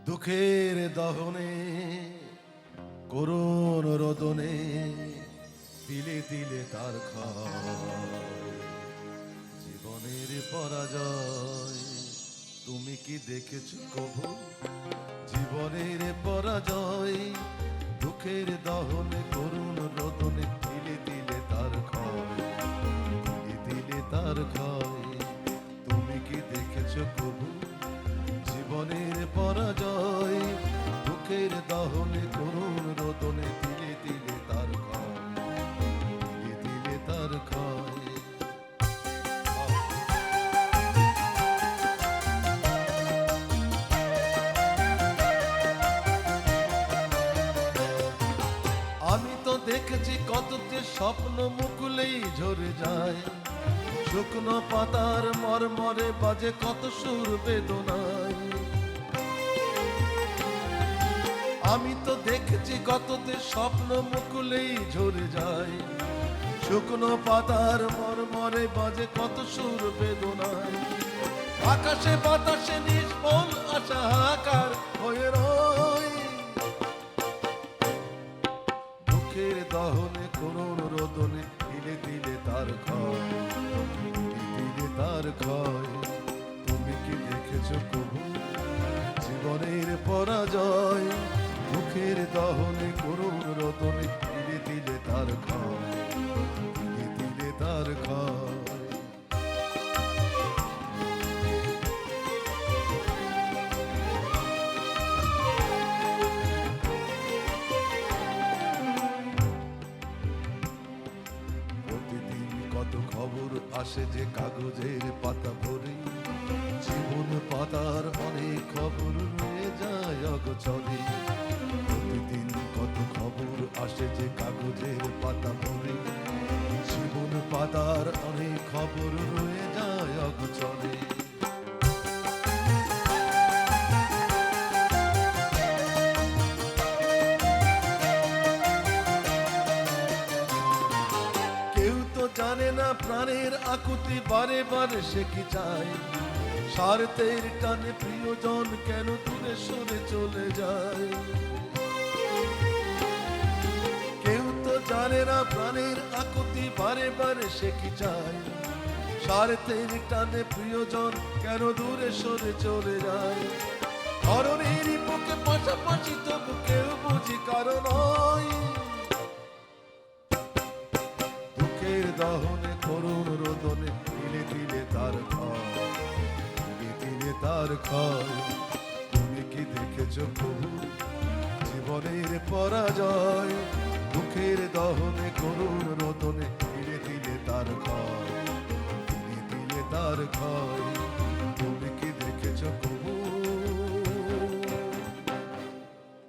দুঃখের দহনে করুণ রোদনে তিলে তিলে তার ক্ষয়, জীবনের পরাজয় তুমি কি দেখেছো কবু? জীবনের পরাজয়, দুঃখের দহনে করুণ রোদনে তিলে তিলে তার ক্ষয়, তিলে তিলে তার ক্ষয়, তুমি কি দেখেছো কবু? জীবনের পরাজয়, দুঃখের দহনে করুণ রোদনে তিলে তিলে তার ক্ষয়, তিলে তিলে তার ক্ষয়। আমি তো দেখেছি কততে স্বপ্ন মুকুলেই ঝরে যায়, শুকনো পাতার মরমরে বাজে কত সুর বেদনায়। আমি তো দেখেছি কততে স্বপ্ন মুকুলেই ঝরে যায়, শুকনো পাতার মরমরে বাজে কত সুর বেদনায়। আকাশে বাতাসে নিষ্ফল আশা হাহাকার হয়ে রয়, দুঃখের দহনে করুণ রোদনে তিলে তিলে তার ক্ষয়, তিলে তিলে তার ক্ষয়, তুমি কি দেখেছো কবু? জীবনের পরাজয়, দুঃখের দহনে করুণ রোদনে তিলে তিলে তার ক্ষয়, তিলে তিলে তার ক্ষয়। প্রতিদিন কত খবর আসে যে কাগজের পাতা ভরে, জীবন পাতার অনেক খবর রয়ে যায় অগোচরে। প্রতিদিন কত খবর আসে যে কাগজের পাতা ভরে, জীবন পাতার অনেক খবর রয়ে যায় অগোচরে। কেউ তো জানে না প্রাণের আকুতি বারে বারে সে কি চায়, স্বার্থের টানে প্রিয়জন কেন দূরে সরে চলে যায়। কেউ তো জানে না প্রাণের আকুতি বারে বারে সে কি চায়, স্বার্থের টানে প্রিয়জন কেন দূরে সরে চলে যায়। ধরনের বুকে পাশাপাশি তবু কেউ বুঝি কারণ হয়, দুঃখের দহনে করুণ রোদনে তিলে তিলে তার ক্ষয়, তিলে তিলে তার ক্ষয়, তুমি কি দেখেছো কবু? জীবনের পরাজয়, দুঃখের দহনে করুণ রোদনে তিলে তিলে তার ক্ষয়, তিলে তিলে তার ক্ষয়।